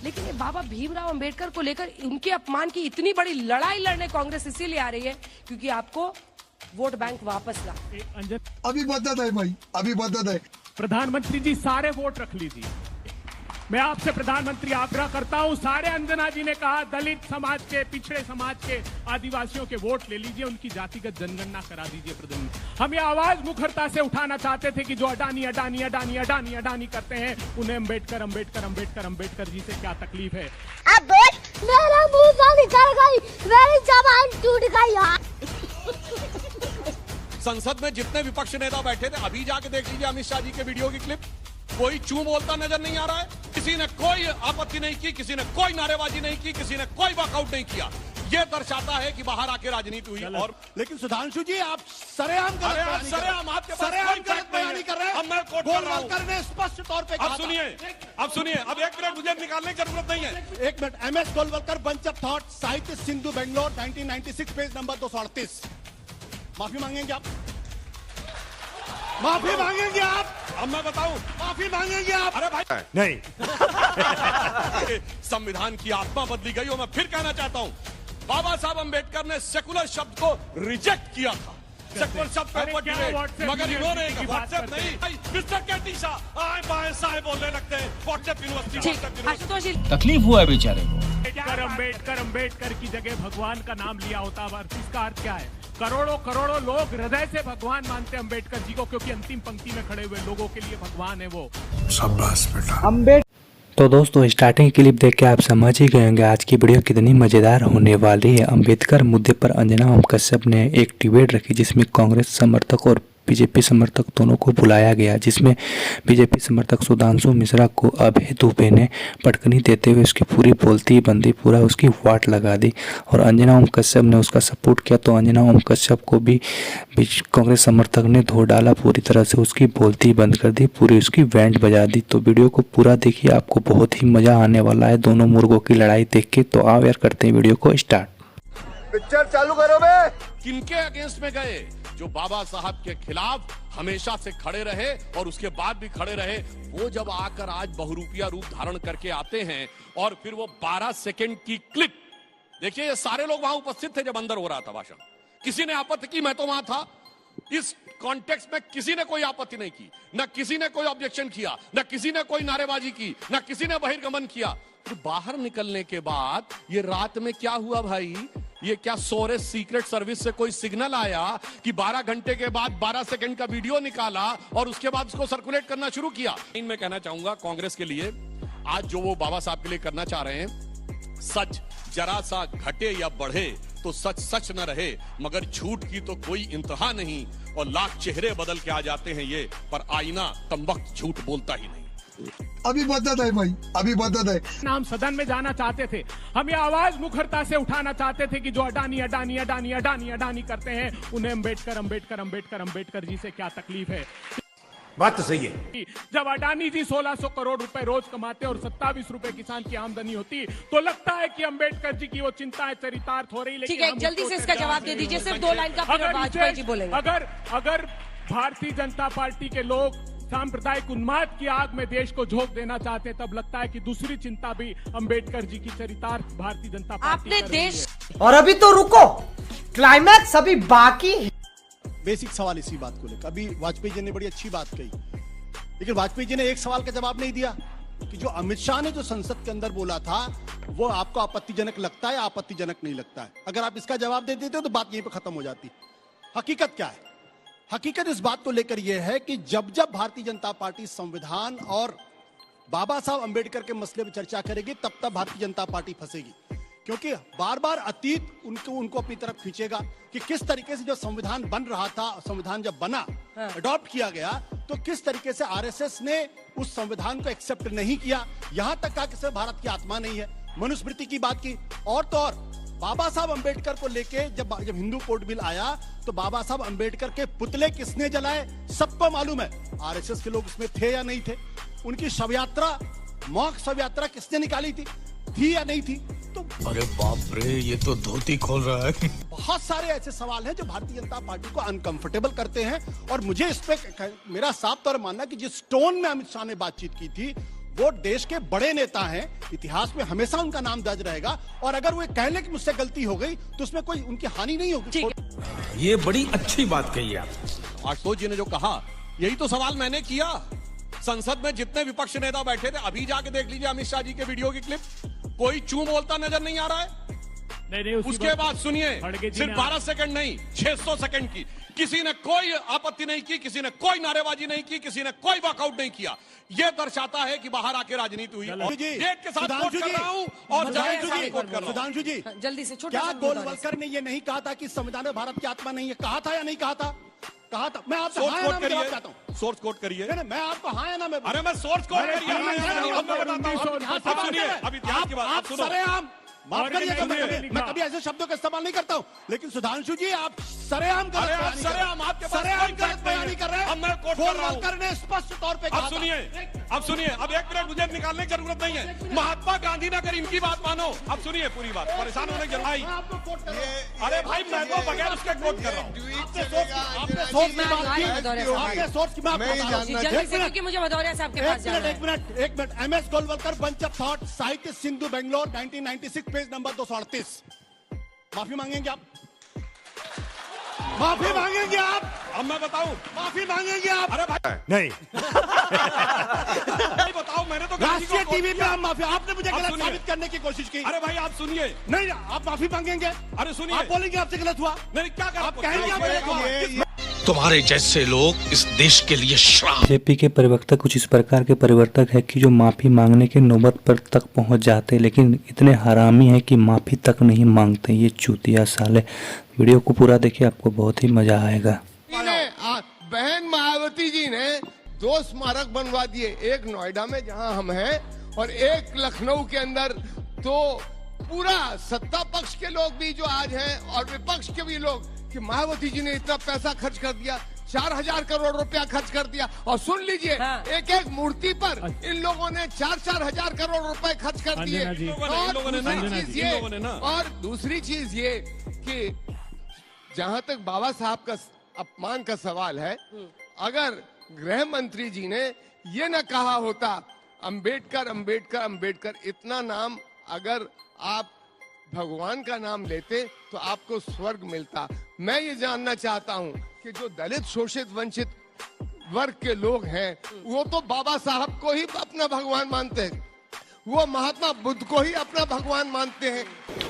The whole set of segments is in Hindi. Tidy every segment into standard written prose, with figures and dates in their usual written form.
लेकिन ये बाबा भीमराव अंबेडकर को लेकर उनके अपमान की इतनी बड़ी लड़ाई लड़ने कांग्रेस इसीलिए आ रही है क्योंकि आपको वोट बैंक वापस ला। अभी बदत है भाई, अभी बदत है। प्रधानमंत्री जी सारे वोट रख लीजिए। मैं आपसे प्रधानमंत्री आग्रह करता हूं, सारे अंजना जी ने कहा दलित समाज के, पिछड़े समाज के, आदिवासियों के वोट ले लीजिए, उनकी जातिगत जनगणना करा दीजिए। प्रधानमंत्री हम ये आवाज मुखरता से उठाना चाहते थे कि जो अडानी अडानी अडानी अडानी अडानी करते हैं उन्हें अंबेडकर अंबेडकर अंबेडकर अंबेडकर जी से क्या तकलीफ है। अब मेरा मुंह से निकल गई, मेरी जबान टूट गई यार। संसद में जितने विपक्ष नेता बैठे थे, अभी जाके देख लीजिए अमित शाह जी के वीडियो की क्लिप, कोई चू बोलता नजर नहीं आ रहा है। किसी ने कोई आपत्ति नहीं की, किसी ने कोई नारेबाजी नहीं की, किसी ने कोई वॉकआउट नहीं किया। ये दर्शाता है कि बाहर आके राजनीति हुई। और लेकिन सुधांशु जी आप सरेआम गलत बयानी कर रहे हैं। अब मैं कोट कर रहा हूं, स्पष्ट तौर पे। अब सुनिए, अब 1 मिनट मुझे निकालने की जरूरत नहीं है। 1 minute. MS Golwalkar, bunch of thought, साहित्य सिंधु, बेंगलोर, 1996, पेज नंबर 238। माफी मांगेंगे आप? माफी मांगेंगे आप? अब मैं बताऊं, माफी मांगेंगे आप? अरे भाई नहीं। संविधान की आत्मा बदली गई हो। मैं फिर कहना चाहता हूं, बाबा साहब अंबेडकर ने सेकुलर शब्द को रिजेक्ट किया था। सेकुलर शब्द पे मगर इन्होंने व्हाट्सएप नहीं। मिस्टर केटी शाह आए बाएं साए बोलने लगते हैं व्हाट्सएप यूनिवर्सिटी। तकलीफ हुआ है बेचारे को। अंबेडकर अंबेडकर की जगह भगवान का नाम लिया होता, इसका अर्थ क्या है? करोड़ों करोड़ों लोग हृदय से भगवान मानते अंबेडकर जी को, क्योंकि अंतिम पंक्ति में खड़े हुए लोगों के लिए भगवान है वो। शाबाश बेटा। तो दोस्तों स्टार्टिंग क्लिप देख के आप समझ ही गए होंगे आज की वीडियो कितनी मज़ेदार होने वाली है। अंबेडकर मुद्दे पर अंजना ओम कश्यप ने एक डिबेट रखी जिसमें कांग्रेस समर्थक और बीजेपी समर्थक दोनों को बुलाया गया, जिसमें बीजेपी समर्थक सुधांशु मिश्रा को अभय दुबे ने पटकनी देते हुए उसकी पूरी बोलती बंदी पूरा उसकी वाट लगा दी और अंजना ओम कश्यप ने उसका सपोर्ट किया। तो अंजना ओम कश्यप को भी कांग्रेस समर्थक ने धो डाला, पूरी तरह से उसकी बोलती बंद कर दी, पूरी उसकी बैंड बजा दी। तो वीडियो को पूरा देखिए, आपको बहुत ही मज़ा आने वाला है दोनों मुर्गों की लड़ाई देख के। तो आओ यार करते हैं वीडियो को स्टार्ट। पिक्चर चालू करो बे। किनके अगेंस्ट में गए? जो बाबा साहब के खिलाफ हमेशा से खड़े रहे और उसके बाद भी खड़े रहे, वो जब आकर आज बहुरूपिया रूप धारण करके आते हैं और फिर वो 12 सेकंड की क्लिप देखिए। ये सारे लोग वहां उपस्थित थे जब अंदर हो रहा था भाषण। किसी ने आपत्ति की? मैं तो वहां था। इस कॉन्टेक्स्ट में किसी ने कोई आपत्ति नहीं की, न किसी ने कोई ऑब्जेक्शन किया, न किसी ने कोई नारेबाजी की, न किसी ने बहिर्गमन किया। तो बाहर निकलने के बाद ये रात में क्या हुआ भाई? ये क्या सोरे सीक्रेट सर्विस से कोई सिग्नल आया कि 12 घंटे के बाद 12 सेकंड का वीडियो निकाला और उसके बाद उसको सर्कुलेट करना शुरू किया? मैं कहना चाहूंगा कांग्रेस के लिए आज जो वो बाबा साहब के लिए करना चाह रहे हैं, सच जरा सा घटे या बढ़े तो सच सच न रहे, मगर झूठ की तो कोई इंतहा नहीं और लाख चेहरे बदल के आ जाते हैं ये, पर आईना कमबख्त झूठ बोलता ही नहीं। अभी बदत है भाई, अभी बदत है। हम सदन में जाना चाहते थे, हम ये आवाज मुखरता से उठाना चाहते थे कि जो अडानी अडानी अडानी अडानी अडानी करते हैं उन्हें अंबेडकर अंबेडकर अंबेडकर अंबेडकर जी से क्या तकलीफ है। बात तो सही है। जब अडानी जी 1600 करोड़ रुपए रोज कमाते और 27 रुपए किसान की आमदनी होती तो लगता है कि अंबेडकर जी की वो चिंताएं चरितार्थ हो रही। ठीक है, जल्दी से इसका जवाब दे दीजिए, सिर्फ 2 लाइन का। वाजपेयी जी बोलेंगे। अगर भारतीय जनता पार्टी के लोग सांप्रदायिक उन्माद की आग में देश को झोंक देना चाहते हैं, तब लगता है कि दूसरी चिंता भी अंबेडकर जी की चरितार्थ भारतीय जनता पार्टी आपने देश। और अभी तो रुको, क्लाइमैक्स अभी बाकी है। बेसिक सवाल इसी बात को लेकर अभी वाजपेयी जी ने बड़ी अच्छी बात कही, लेकिन वाजपेयी जी ने एक सवाल का जवाब नहीं दिया कि जो अमित शाह ने जो संसद के अंदर बोला था वो आपको आपत्तिजनक लगता है या आपत्तिजनक नहीं लगता है। अगर आप इसका जवाब दे देते हो तो बात यहीं पर खत्म हो जाती। हकीकत क्या है? हकीकत इस बात को लेकर यह है कि जब जब भारतीय जनता पार्टी संविधान और बाबा साहब अंबेडकर के मसले पर चर्चा करेगी तब तब भारतीय जनता पार्टी फंसेगी, क्योंकि बार बार अतीत उनको अपनी तरफ खींचेगा कि किस तरीके से जो संविधान बन रहा था, संविधान जब बना, अडॉप्ट किया गया, तो किस तरीके से आरएसएस ने उस संविधान को एक्सेप्ट नहीं किया, यहां तक कहा कि सिर्फ भारत की आत्मा नहीं है। मनुस्मृति की बात की, और तो और बाबा साहब अंबेडकर को लेके जब हिंदू कोड बिल आया तो बाबा साहब अंबेडकर के पुतले किसने जलाए सबको मालूम है। आरएसएस के लोग उसमें थे या नहीं थे? उनकी शव यात्रा, मॉक शव यात्रा किसने निकाली थी या नहीं थी? तो अरे बाप रे, ये तो धोती खोल रहा है। बहुत सारे ऐसे सवाल हैं जो भारतीय जनता पार्टी को अनकंफर्टेबल करते हैं, और मुझे इस पे मेरा साफ तौर मानना कि जिस टोन में अमित शाह ने बातचीत की थी वो देश के बड़े नेता हैं, इतिहास में हमेशा उनका नाम दर्ज रहेगा। और अगर वो कह ले कि मुझसे गलती हो गई तो उसमें कोई उनकी हानि नहीं होगी। ये बड़ी अच्छी बात कही आप। आशुतोष जी ने जो कहा, यही तो सवाल मैंने किया। संसद में जितने विपक्ष नेता बैठे थे, अभी जाके देख लीजिए अमित शाह जी के वीडियो की क्लिप, कोई चू बोलता नजर नहीं आ रहा है। नहीं, उसके बाद सुनिए, सिर्फ 12 सेकंड नहीं, 600 सेकंड की, किसी ने कोई आपत्ति नहीं की, किसी ने कोई नारेबाजी नहीं की, किसी ने कोई वॉकआउट नहीं किया। यह दर्शाता है कि बाहर आके राजनीति हुई। डेट के साथ कोट कर रहा हूं और सुधांशु जी, जल्दी से छोटा क्या गोलवलकर ने यह नहीं कहा था कि संविधान में भारत की आत्मा नहीं है? कहा था या नहीं कहा था? कहा था। मैं आपसे सोर्स कोट करिए, सोर्स कोट करिए। मैं आपको हाँ या ना मैं, अरे मैं सोर्स कोट करिए, अब मैं बताता हूं। अब सुनिए, अब इतिहास की बात आप सुनो। सरेआम माफ करिएगा, मैं कभी ऐसे शब्दों का इस्तेमाल नहीं करता हूँ, लेकिन सुधांशु जी आप सरेआम गलत बयानी कर रहे हैं। अब मैं कोट कर रहा हूं। गोलवलकर ने स्पष्ट तौर पे अब सुनिए, अब 1 मिनट मुझे निकालने की जरूरत नहीं है। महात्मा गांधी ने अगर इनकी बात मानो, अब सुनिए पूरी बात, परेशान होने की जरूरत नहीं। अरे भाई मैं तो बगैर उसके कोट कर रहा हूँ। मुझे भदौरिया साहब के पास जाना है। एक minute. MS Golwalkar, bunch of thought, साहित्य सिंधु बेंगलोर 1996, पेज नंबर 238। माफी मांगेंगे आप? माफी मांगेंगे आप? अब मैं बताऊं, माफी मांगेंगे आप? अरे भाई नहीं। बताओ, मैंने तो राष्ट्रीय टीवी पे आप माफी, आपने मुझे गलत साबित करने की कोशिश की। अरे भाई आप सुनिए। नहीं, आप माफी मांगेंगे? अरे सुनिए, आप बोलेंगे आपसे गलत हुआ? नहीं, क्या कर आप कहेंगे आप गलत हुआ? तुम्हारे जैसे लोग इस देश के लिए श्राप। बीजेपी के प्रवक्ता कुछ इस प्रकार के परिवर्तक है कि जो माफी मांगने के नौबत पर तक पहुंच जाते, लेकिन इतने हरामी हैं कि माफी तक नहीं मांगते। ये चूतिया साले। वीडियो को पूरा देखिए, आपको बहुत ही मजा आएगा। बहन मायावती जी ने 2 स्मारक बनवा दिए, एक नोएडा में जहां हम हैं और एक लखनऊ के अंदर। तो पूरा सत्ता पक्ष के लोग भी जो आज हैं और विपक्ष के भी लोग, कि मायावती जी ने इतना पैसा खर्च कर दिया, 4000 करोड़ रुपया खर्च कर दिया। और सुन लीजिए, एक एक मूर्ति पर इन लोगों ने 4-4 हजार करोड़ रुपए खर्च कर दिए। और दूसरी चीज ये कि जहां तक बाबा साहब का अपमान का सवाल है, अगर गृह मंत्री जी ने ये न कहा होता अंबेडकर अंबेडकर अंबेडकर, इतना नाम अगर आप भगवान का नाम लेते तो आपको स्वर्ग मिलता। मैं ये जानना चाहता हूँ कि जो दलित शोषित वंचित वर्ग के लोग हैं, वो तो बाबा साहब को ही अपना भगवान मानते हैं, वो महात्मा बुद्ध को ही अपना भगवान मानते हैं।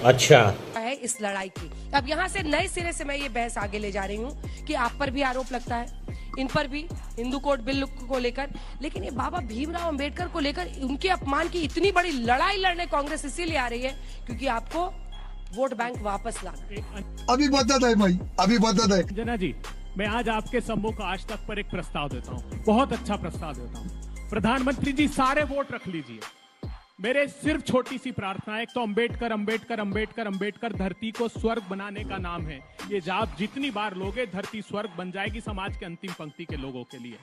अच्छा है इस लड़ाई की। अब यहाँ से नए सिरे से मैं ये बहस आगे ले जा रही हूँ कि आप पर भी आरोप लगता है, इन पर भी, हिंदू कोड बिल को लेकर, लेकिन ये बाबा भीमराव अंबेडकर को लेकर उनके अपमान की इतनी बड़ी लड़ाई लड़ने कांग्रेस इसीलिए आ रही है क्योंकि आपको वोट बैंक वापस लाना। अभी बदत है भाई, अभी बदत है। जना जी, मैं आज आपके सम्मुख आज तक पर एक प्रस्ताव देता हूँ, बहुत अच्छा प्रस्ताव देता हूँ। प्रधानमंत्री जी सारे वोट रख लीजिए, मेरे सिर्फ छोटी सी प्रार्थना है। एक तो अंबेडकर अंबेडकर अंबेडकर अंबेडकर धरती को स्वर्ग बनाने का नाम है। ये आप जितनी बार लोगे, धरती स्वर्ग बन जाएगी समाज के अंतिम पंक्ति के लोगों के लिए।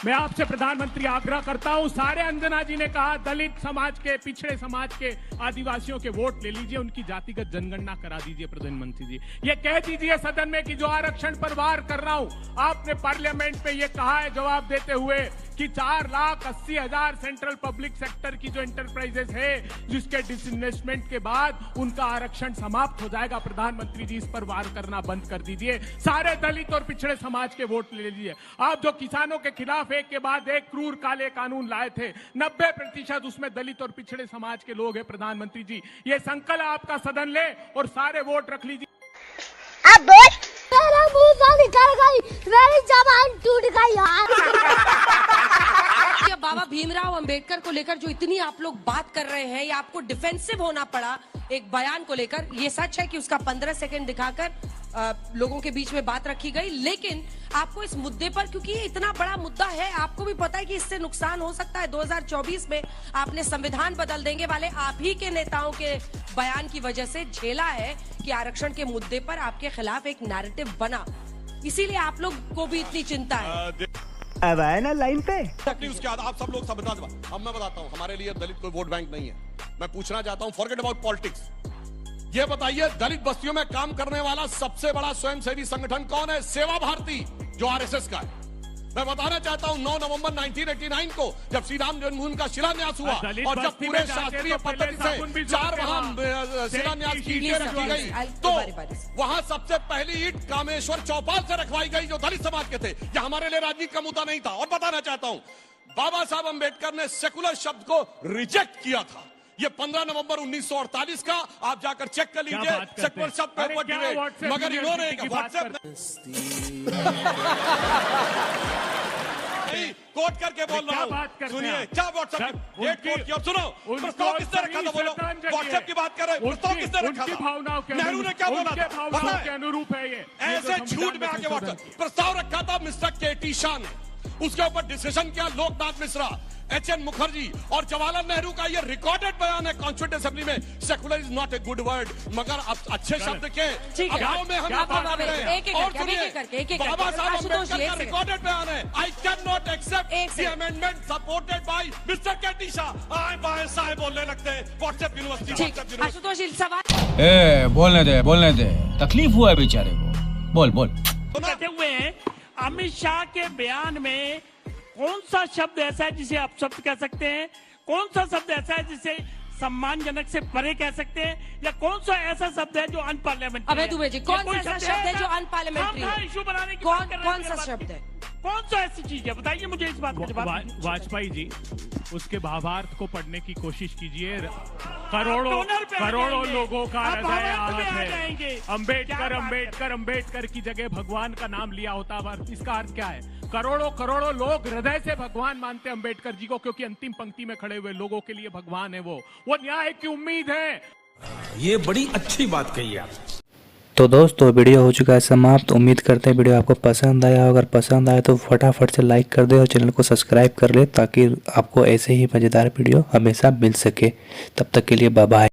मैं आपसे प्रधानमंत्री आग्रह करता हूं, सारे अंजना जी ने कहा दलित समाज के, पिछड़े समाज के, आदिवासियों के वोट ले लीजिए, उनकी जातिगत जनगणना करा दीजिए। प्रधानमंत्री जी ये कह दीजिए सदन में कि जो आरक्षण पर वार कर रहा हूं, आपने पार्लियामेंट में ये कहा है जवाब देते हुए कि 4,80,000 सेंट्रल पब्लिक सेक्टर की जो एंटरप्राइजेस है, जिसके डिसइन्वेस्टमेंट के बाद उनका आरक्षण समाप्त हो जाएगा। प्रधानमंत्री जी इस पर वार करना बंद कर दीजिए। सारे दलित और पिछड़े समाज के वोट ले लीजिए। आप जो किसानों के खिलाफ एक के बाद एक क्रूर काले कानून लाए थे, 90% उसमें दलित और पिछड़े समाज के लोग हैं। प्रधानमंत्री जी ये संकल्प आपका सदन ले और सारे वोट रख लीजिए। अब मेरा मुंह से निकल गई, मेरी जबान टूट गई यार। बाबा भीमराव अंबेडकर को लेकर जो इतनी आप लोग बात कर रहे हैं, या आपको डिफेंसिव होना पड़ा एक बयान को लेकर, ये सच है कि उसका 15 सेकंड दिखाकर लोगों के बीच में बात रखी गई, लेकिन आपको इस मुद्दे पर, क्योंकि ये इतना बड़ा मुद्दा है, आपको भी पता है कि इससे नुकसान हो सकता है। 2024 में आपने संविधान बदल देंगे वाले आप ही के नेताओं के बयान की वजह से झेला है कि आरक्षण के मुद्दे पर आपके खिलाफ एक नैरेटिव बना, इसीलिए आप लोग को भी इतनी चिंता है। अब आए ना लाइन पे। उसके बाद आप सब लोग समझा। अब मैं बताता हूँ, हमारे लिए दलित कोई वोट बैंक नहीं है। मैं पूछना चाहता हूँ, फॉरगेट अबाउट पॉलिटिक्स, ये बताइए दलित बस्तियों में काम करने वाला सबसे बड़ा स्वयंसेवी संगठन कौन है? सेवा भारती, जो आरएसएस का है। मैं बताना चाहता हूं 9 नवंबर 1989 को जब श्री राम जन्मभूमि का शिलान्यास हुआ और जब पूरे शास्त्रीय पद्धति से 4 वहां शिलान्यास की ईंटें रखी गई, तो वहां सबसे पहली ईंट कामेश्वर चौपाल से रखवाई गई जो दलित समाज के थे। यह हमारे लिए राजनीति का मुद्दा नहीं था। और बताना चाहता हूं, बाबा साहब अंबेडकर ने सेकुलर शब्द को रिजेक्ट किया था। ये 15 नवंबर 1948 का आप जाकर चेक कर लीजिए, सेकुलर शब्द के ऊपर डिबेट, मगर इन्होंने व्हाट्सएप कोट करके बोल रहा हूं। सुनिए, क्या व्हाट्सएप डेट कोट किया? सुनो, प्रस्ताव किसने रखा था? बोलो, व्हाट्सएप की बात कर रहे हैं, प्रस्ताव किसने रखा था? नेहरू ने क्या बोला था? के अनुरूप है ये, ऐसे झूठ में आके व्हाट्सएप प्रस्ताव रखा था मिस्टर केटी शाह ने, उसके ऊपर डिसीजन किया लोकनाथ मिश्रा, एचएन मुखर्जी और जवाहरलाल नेहरू का ये रिकॉर्डेड बयान है कॉन्स्टिट्यूएंट असेंबली में। Secular is not a good word, मगर अच्छे शब्द के अभाव में हम और सुनिए, बाबा साहब अम्बेडकर का रिकॉर्डेड बयान है। I can not accept the amendment supported by mister KT Shah. आए बाएं साए बोलने लगते हैं व्हाट्सएप यूनिवर्सिटी। आशुतोष, सवाल बोलने दे, तकलीफ हुआ है बेचारे को। बोल कहते हुए हैं अमित शाह के बयान में कौन सा शब्द ऐसा है जिसे आप शब्द कह सकते हैं, कौन सा शब्द ऐसा है जिसे सम्मानजनक से परे कह सकते हैं, या कौन सा ऐसा शब्द है जो अनपार्लियामेंट्री है? अबे दुबे जी, कौन सा ऐसा शब्द है जो अनपार्लियामेंट्री है? इशू बनाने की कौन सा शब्द है? कौन सा ऐसी चीज है, बताइए मुझे इस बात का जवाब। वाजपेयी जी, उसके भावार्थ को पढ़ने की कोशिश कीजिए। करोड़ों लोगों का हृदय आहत है। अंबेडकर की जगह भगवान का नाम लिया होता। इसका अर्थ क्या है? करोड़ों लोग हृदय से भगवान मानते हैं अंबेडकर जी को, क्योंकि अंतिम पंक्ति में खड़े हुए लोगों के लिए भगवान है। वो न्याय की उम्मीद है। ये बड़ी अच्छी बात कही आप। तो दोस्तों, वीडियो हो चुका है समाप्त। उम्मीद करते हैं वीडियो आपको पसंद आया। अगर पसंद आया तो फटाफट से लाइक कर दे और चैनल को सब्सक्राइब कर ले, ताकि आपको ऐसे ही मज़ेदार वीडियो हमेशा मिल सके। तब तक के लिए बाय बाय।